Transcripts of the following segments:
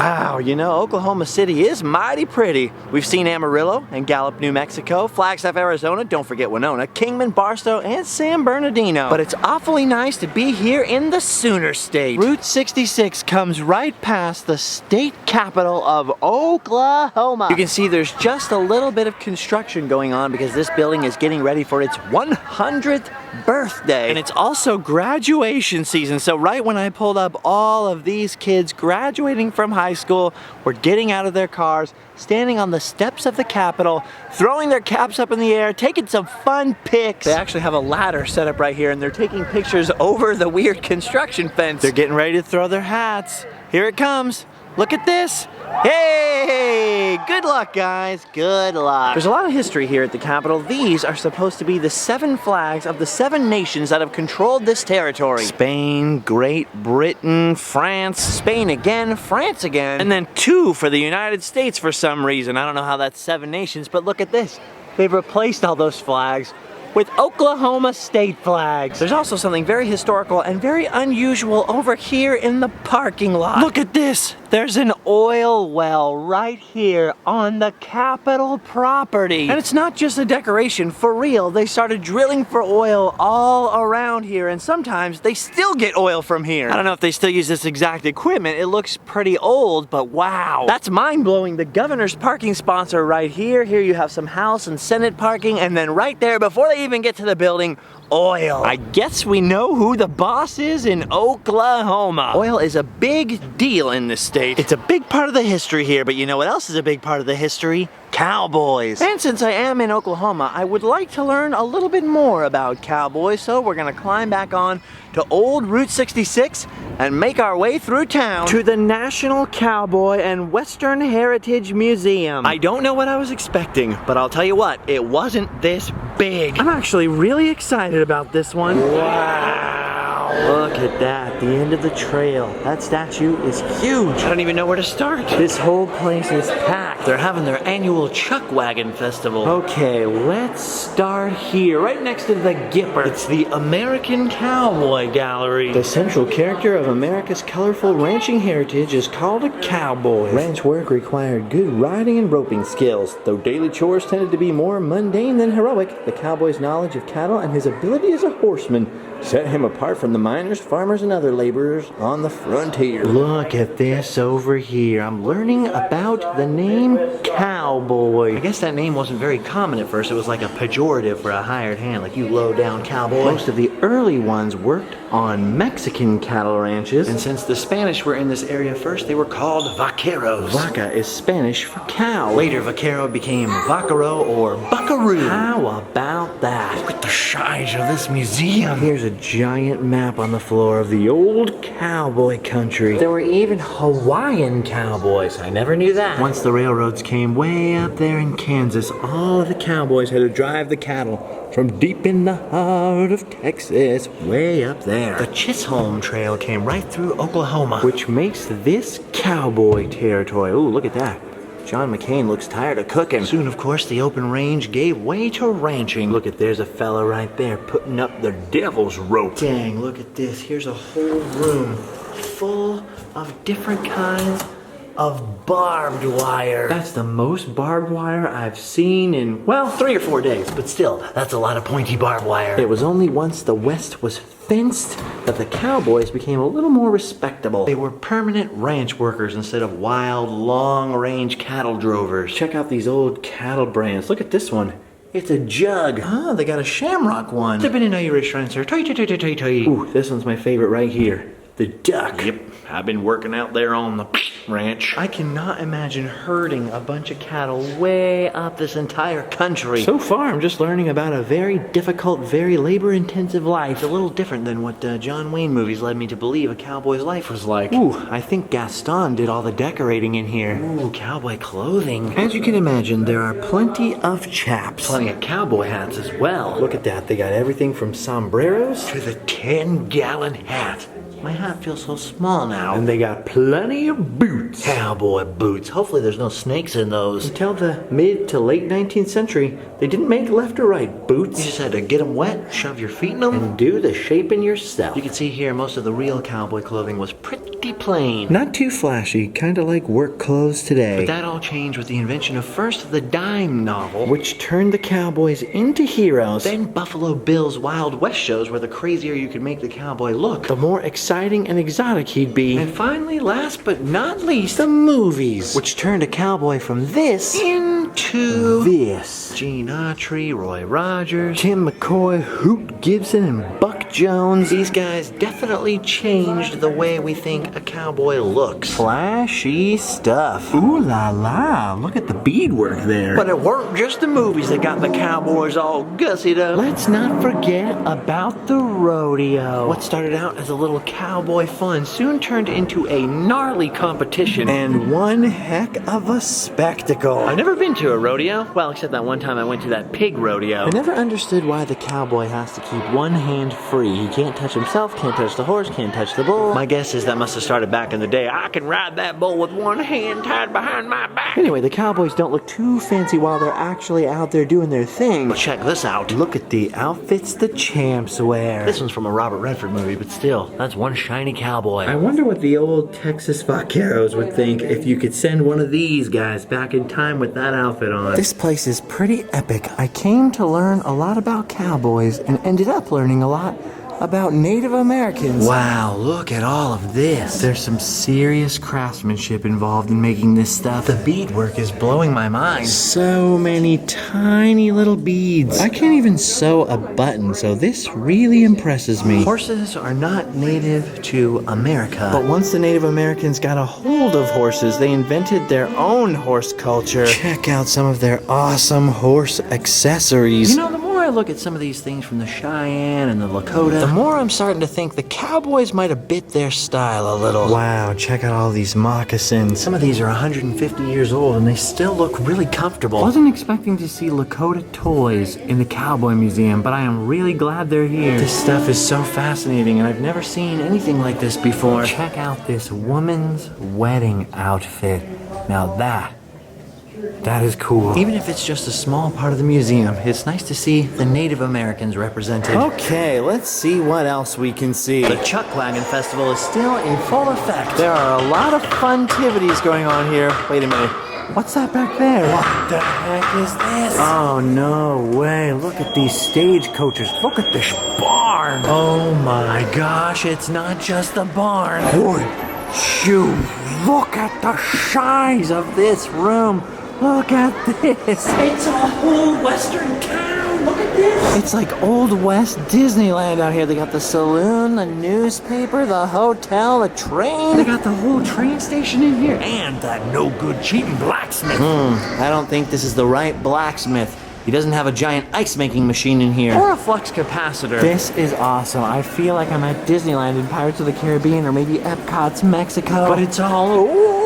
Wow, you know, Oklahoma City is mighty pretty. We've seen Amarillo and Gallup, New Mexico, Flagstaff, Arizona, don't forget Winona, Kingman, Barstow, and San Bernardino. But it's awfully nice to be here in the Sooner State. Route 66 comes right past the state capital of Oklahoma. You can see there's just a little bit of construction going on because this building is getting ready for its 100th birthday. And it's also graduation season, so right when I pulled up, all of these kids graduating from high school were getting out of their cars, standing on the steps of the Capitol, throwing their caps up in the air, taking some fun pics. They actually have a ladder set up right here and they're taking pictures over the weird construction fence. They're getting ready to throw their hats. Here it comes. Look at this. Hey, good luck, guys. Good luck. There's a lot of history here at the Capitol. These are supposed to be the 7 flags of the 7 nations that have controlled this territory. Spain, Great Britain, France, Spain again, France again, and then 2 for the United States for some reason. I don't know how that's 7 nations, but look at this. They've replaced all those flags with Oklahoma state flags. There's also something very historical and very unusual over here in the parking lot. Look at this. There's an oil well right here on the Capitol property. And it's not just a decoration, for real. They started drilling for oil all around here, and sometimes they still get oil from here. I don't know if they still use this exact equipment. It looks pretty old, but wow. That's mind-blowing. The governor's parking spots are right here. Here you have some House and Senate parking, and then right there, before they even get to the building, oil. I guess we know who the boss is in Oklahoma. Oil is a big deal in this state. It's a big part of the history here, but you know what else is a big part of the history? Cowboys. And since I am in Oklahoma, I would like to learn a little bit more about cowboys, so we're gonna climb back on to old Route 66 and make our way through town to the National Cowboy and Western Heritage Museum. I don't know what I was expecting, but I'll tell you what, it wasn't this big. I'm actually really excited about this one. Wow. Look at that, the end of the trail. That statue is huge. I don't even know where to start. This whole place is packed. They're having their annual Chuck Wagon Festival. Okay, let's start here, right next to the Gipper. It's the American Cowboy Gallery. The central character of America's colorful ranching heritage is called a cowboy. Ranch work required good riding and roping skills. Though daily chores tended to be more mundane than heroic, the cowboy's knowledge of cattle and his ability as a horseman set him apart from the miners, farmers, and other laborers on the frontier. Look at this over here. I'm learning about the name cowboy. I guess that name wasn't very common at first. It was like a pejorative for a hired hand, like you low-down cowboy. Most of the early ones worked on Mexican cattle ranches, and since the Spanish were in this area first, they were called vaqueros. Vaca is Spanish for cow. Later, vaquero became vaquero or buckaroo. How about that? Look at the size of this museum. Here's a giant map on the floor of the old cowboy country. There were even Hawaiian cowboys. I never knew that. Once the railroads came way up there in Kansas, all of the cowboys had to drive the cattle from deep in the heart of Texas, way up there. The Chisholm Trail came right through Oklahoma, which makes this cowboy territory. Ooh, look at that. John McCain looks tired of cooking. Soon, of course, the open range gave way to ranching. Look at, there's a fella right there putting up the devil's rope. Dang, look at this. Here's a whole room full of different kinds of barbed wire. That's the most barbed wire I've seen in, well, 3 or 4 days, but still, that's a lot of pointy barbed wire. It was only once the West was fenced that the cowboys became a little more respectable. They were permanent ranch workers instead of wild, long-range cattle drovers. Check out these old cattle brands. Look at this one. It's a jug. Oh, they got a shamrock one. I've been in Irish run, sir. Ooh, this one's my favorite right here. The duck. Yep, I've been working out there on the ranch. I cannot imagine herding a bunch of cattle way up this entire country. So far, I'm just learning about a very difficult, very labor-intensive life. A little different than what John Wayne movies led me to believe a cowboy's life was like. Ooh, I think Gaston did all the decorating in here. Ooh, cowboy clothing. As you can imagine, there are plenty of chaps. Plenty of cowboy hats as well. Look at that, they got everything from sombreros to the 10-gallon hat. My hat feels so small now. And they got plenty of boots. Cowboy boots. Hopefully there's no snakes in those. Until the mid to late 19th century, they didn't make left or right boots. You just had to get them wet, shove your feet in them, and do the shaping yourself. You can see here most of the real cowboy clothing was pretty plain. Not too flashy, kind of like work clothes today. But that all changed with the invention of first the dime novel, which turned the cowboys into heroes. Then Buffalo Bill's Wild West shows where the crazier you could make the cowboy look, the more exciting and exotic he'd be. And finally, last but not least, the movies, which turned a cowboy from this into this. Gene Autry, Roy Rogers, Tim McCoy, Hoot Gibson, and Buck Jones. These guys definitely changed the way we think a cowboy looks. Flashy stuff. Ooh la la, look at the beadwork there. But it weren't just the movies that got the cowboys all gussied up. Let's not forget about the rodeo. What started out as a little cowboy fun soon turned into a gnarly competition. And one heck of a spectacle. I've never been to a rodeo. Well, except that one time I went to that pig rodeo. I never understood why the cowboy has to keep one hand free. He can't touch himself, can't touch the horse, can't touch the bull. My guess is that must have started back in the day. I can ride that bull with one hand tied behind my back. Anyway, the cowboys don't look too fancy while they're actually out there doing their thing. But check this out. Look at the outfits the champs wear. This one's from a Robert Redford movie, but still, that's one shiny cowboy. I wonder what the old Texas vaqueros would think if you could send one of these guys back in time with that outfit on. This place is pretty epic. I came to learn a lot about cowboys and ended up learning a lot about Native Americans. Wow, look at all of this. There's some serious craftsmanship involved in making this stuff. The beadwork is blowing my mind. So many tiny little beads. I can't even sew a button, so this really impresses me. Horses are not native to America. But once the Native Americans got a hold of horses, they invented their own horse culture. Check out some of their awesome horse accessories. You know, the more I look at some of these things from the Cheyenne and the Lakota, the more I'm starting to think the cowboys might have bit their style a little. Wow, check out all these moccasins. Some of these are 150 years old and they still look really comfortable. Wasn't expecting to see Lakota toys in the Cowboy Museum, but I am really glad they're here. This stuff is so fascinating and I've never seen anything like this before. Check out this woman's wedding outfit. Now that is cool. Even if it's just a small part of the museum, it's nice to see the Native Americans represented. Okay, let's see what else we can see. The Chuck Wagon Festival is still in full effect. There are a lot of fun-tivities going on here. Wait a minute. What's that back there? What the heck is this? Oh, no way. Look at these stagecoaches. Look at this barn. Oh my gosh, it's not just the barn. Holy shoot. Look at the size of this room. Look at this. It's a whole western town. Look at this. It's like Old West Disneyland out here. They got the saloon, the newspaper, the hotel, the train. They got the whole train station in here. And that no-good cheating blacksmith. I don't think this is the right blacksmith. He doesn't have a giant ice-making machine in here. Or a flux capacitor. This is awesome. I feel like I'm at Disneyland in Pirates of the Caribbean or maybe Epcot's Mexico. But it's all Old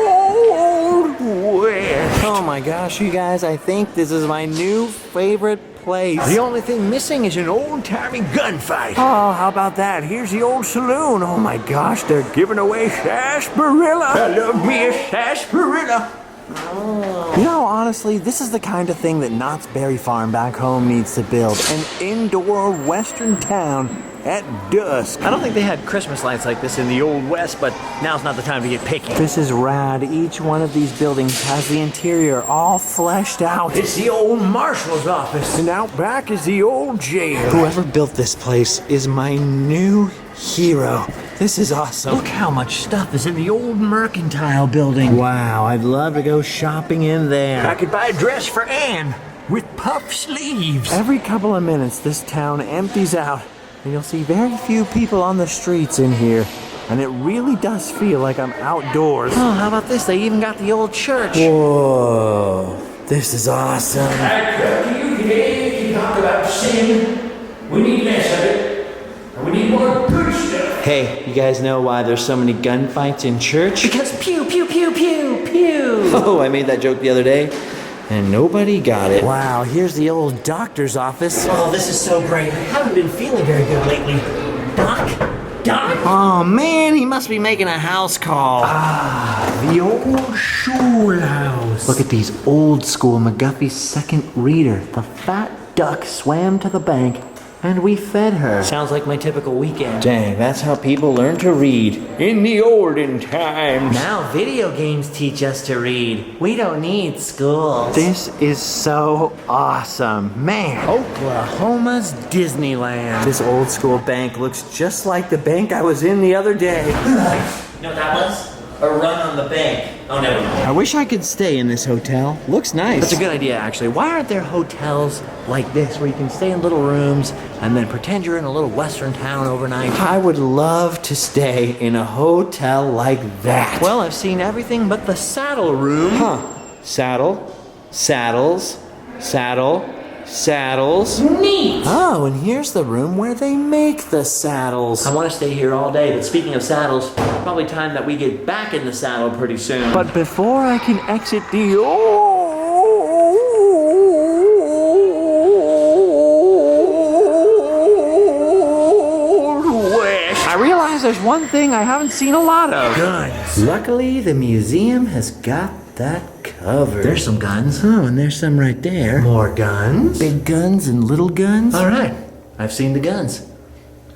West. Oh my gosh, you guys, I think this is my new favorite place. The only thing missing is an old-timey gunfight. Oh, how about that? Here's the old saloon. Oh my gosh, they're giving away sarsaparilla. I love me a sarsaparilla. You know, honestly, this is the kind of thing that Knott's Berry Farm back home needs to build. An indoor western town at dusk. I don't think they had Christmas lights like this in the Old West, but now's not the time to get picky. This is rad. Each one of these buildings has the interior all fleshed out. It's the old marshal's office. And out back is the old jail. Whoever built this place is my new hero. This is awesome. Look how much stuff is in the old mercantile building. Wow, I'd love to go shopping in there. I could buy a dress for Anne with puff sleeves. Every couple of minutes, this town empties out, and you'll see very few people on the streets in here. And it really does feel like I'm outdoors. Oh, how about this? They even got the old church. Whoa, this is awesome. I come to you today to talk about sin. We need less of it, and we need more good stuff. Hey, you guys know why there's so many gunfights in church? Because pew, pew, pew, pew, pew. Oh, I made that joke the other day, and nobody got it. Wow, here's the old doctor's office. Oh, this is so great. I haven't been feeling very good lately. Doc? Oh man, he must be making a house call. The old schoolhouse. Look at these old school McGuffey's second reader. The fat duck swam to the bank and we fed her. Sounds like my typical weekend. Dang, that's how people learn to read in the olden times. Now video games teach us to read. We don't need school. This is so awesome. Man, Oklahoma's Disneyland. this old school bank looks just like the bank I was in the other day. You know what that was? A run on the bank. Oh, never mind. I wish I could stay in this hotel. Looks nice. That's a good idea, actually. Why aren't there hotels like this where you can stay in little rooms and then pretend you're in a little western town overnight? I would love to stay in a hotel like that. Well, I've seen everything but the saddle room. Saddle, saddles, saddle, saddles. Neat! Oh, and here's the room where they make the saddles. I want to stay here all day, but speaking of saddles, probably time that we get back in the saddle pretty soon. But before I can exit the I realize there's one thing I haven't seen a lot of. Guns. Luckily, the museum has got that covered. There's some guns. Oh, and there's some right there. More guns? Big guns and little guns. All right, I've seen the guns.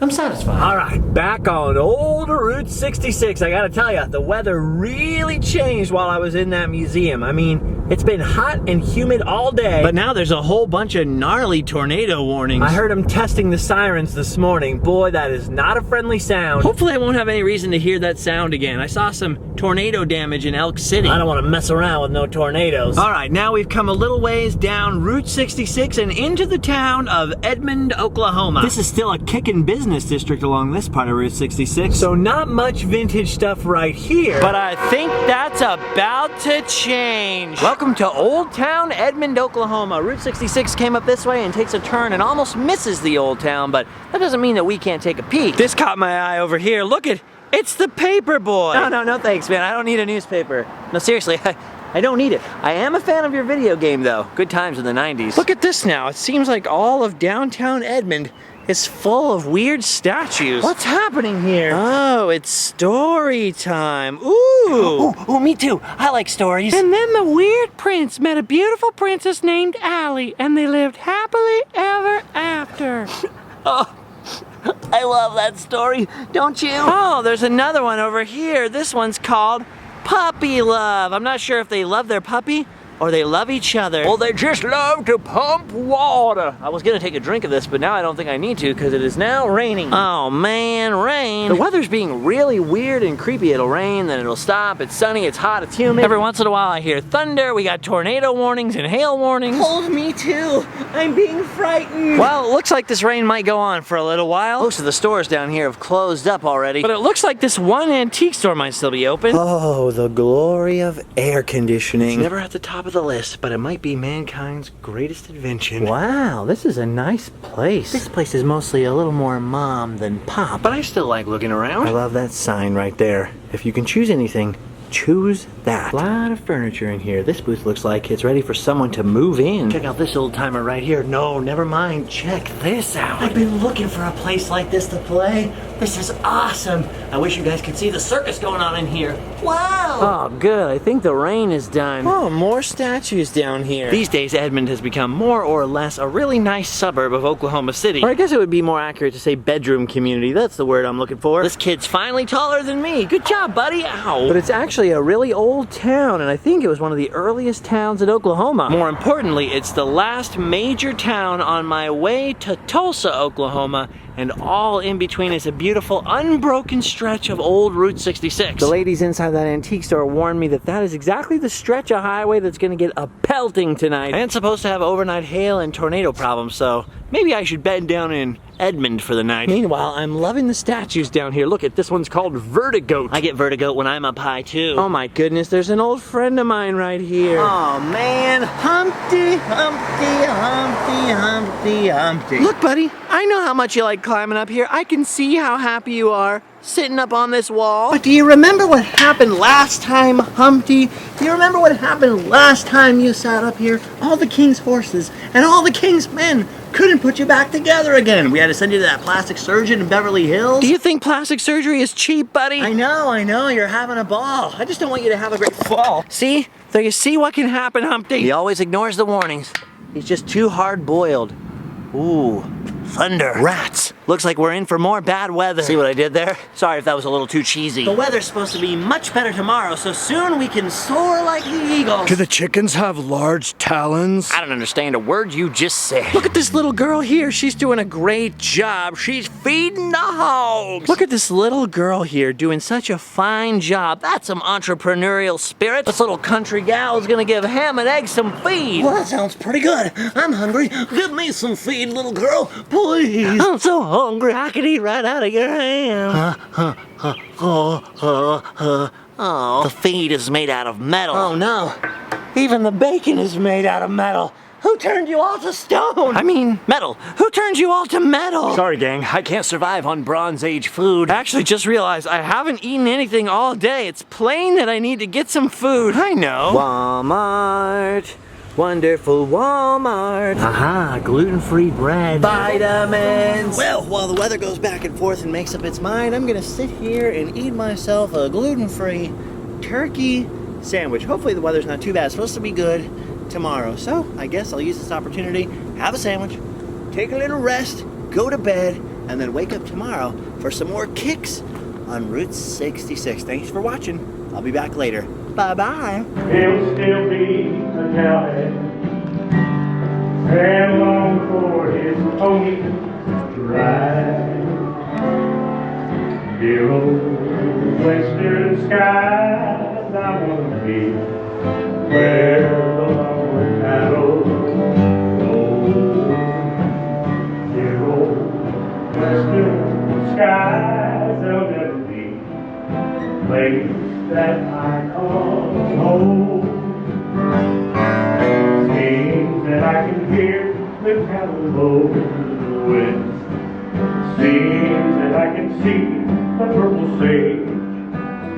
I'm satisfied. All right, back on old Route 66. I gotta tell you, the weather really changed while I was in that museum. I mean, it's been hot and humid all day. But now there's a whole bunch of gnarly tornado warnings. I heard them testing the sirens this morning. Boy, that is not a friendly sound. Hopefully I won't have any reason to hear that sound again. I saw some tornado damage in Elk City. I don't want to mess around with no tornadoes. All right, now we've come a little ways down Route 66 and into the town of Edmond, Oklahoma. This is still a kickin' business district along this part of Route 66. So not much vintage stuff right here. But I think that's about to change. Welcome to Old Town Edmond, Oklahoma. Route 66 came up this way and takes a turn and almost misses the old town, but that doesn't mean that we can't take a peek. This caught my eye over here. Look at, it's the paper boy. No thanks, man. I don't need a newspaper. No, seriously, I don't need it. I am a fan of your video game, though. Good times in the 90s. Look at this now. It seems like all of downtown Edmond is full of weird statues. What's happening here? Oh, it's story time. Ooh. Oh, me too. I like stories. And then the weird prince met a beautiful princess named Allie, and they lived happily ever after. Oh, I love that story, don't you? Oh, there's another one over here. This one's called Puppy Love. I'm not sure if they love their puppy or they love each other. Well, they just love to pump water. I was gonna take a drink of this, but now I don't think I need to because it is now raining. Oh man, rain. The weather's being really weird and creepy. It'll rain, then it'll stop. It's sunny, it's hot, it's humid. Every once in a while I hear thunder. We got tornado warnings and hail warnings. Hold me too. I'm being frightened. Well, it looks like this rain might go on for a little while. Most of the stores down here have closed up already. But it looks like this one antique store might still be open. Oh, the glory of air conditioning. It's never at the top of the list, but it might be mankind's greatest invention. Wow, this is a nice place. This place is mostly a little more mom than pop, but I still like looking around. I love that sign right there. If you can choose anything, choose that. A lot of furniture in here. This booth looks like it's ready for someone to move in. Check out this old timer right here. No, never mind. Check this out. I've been looking for a place like this to play. This is awesome. I wish you guys could see the circus going on in here. Wow. Oh, good. I think the rain is done. Oh, more statues down here. These days, Edmond has become more or less a really nice suburb of Oklahoma City. Or I guess it would be more accurate to say bedroom community. That's the word I'm looking for. This kid's finally taller than me. Good job, buddy. Ow. But it's actually a really old town, and I think it was one of the earliest towns in Oklahoma. More importantly, it's the last major town on my way to Tulsa, Oklahoma, and all in between is a beautiful, unbroken stretch of old Route 66. The ladies inside that antique store warned me that that is exactly the stretch of highway that's gonna get a pelting tonight. And it's supposed to have overnight hail and tornado problems, so maybe I should bed down in Edmond for the night. Meanwhile, I'm loving the statues down here. Look at this one's called Vertigo. I get vertigo when I'm up high too. Oh my goodness, there's an old friend of mine right here. Oh man, Humpty, Humpty, Humpty, Humpty, Humpty. Look, buddy, I know how much you like climbing up here. I can see how happy you are sitting up on this wall. But do you remember what happened last time, Humpty? Do you remember what happened last time you sat up here? All the king's horses and all the king's men Couldn't put you back together again. We had to send you to that plastic surgeon in Beverly Hills. Do you think plastic surgery is cheap, buddy? I know, you're having a ball. I just don't want you to have a great fall. See? There you see what can happen, Humpty. He always ignores the warnings. He's just too hard-boiled. Ooh, thunder. Rats. Looks like we're in for more bad weather. See what I did there? Sorry if that was a little too cheesy. The weather's supposed to be much better tomorrow, so soon we can soar like the eagles. Do the chickens have large talons? I don't understand a word you just said. Look at this little girl here. She's doing a great job. She's feeding the hogs. Look at this little girl here doing such a fine job. That's some entrepreneurial spirit. This little country gal is gonna give ham and eggs some feed. Well, that sounds pretty good. I'm hungry. Give me some feed, little girl, please. I'm so hungry I could eat right out of your hand. Oh, the feed is made out of metal. Oh no. Even the bacon is made out of metal. Who turned you all to stone? I mean, metal. Who turned you all to metal? sorry, gang. I can't survive on Bronze Age food. I actually just realized I haven't eaten anything all day. It's plain that I need to get some food. I know. Walmart. Wonderful Walmart. Aha, gluten-free bread. Vitamins. Well, while the weather goes back and forth and makes up its mind, I'm gonna sit here and eat myself a gluten-free turkey sandwich. Hopefully the weather's not too bad. It's supposed to be good tomorrow. So I guess I'll use this opportunity, have a sandwich, take a little rest, go to bed, and then wake up tomorrow for some more kicks on Route 66. Thanks for watching. I'll be back later. Bye-bye. He'll still be a cowhead and long for his pony to ride. Dear old western skies, I want to be where the lonely cattle roll. Dear old western skies, there'll never be a place that I call home. Seems that I can hear the cattle blowing. Seems that I can see the purple sage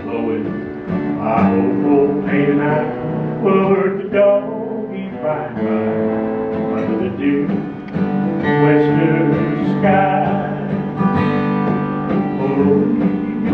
blowing. I hope old pain tonight will hurt the doggies by and by under the dew western sky. Oh, oh, oh,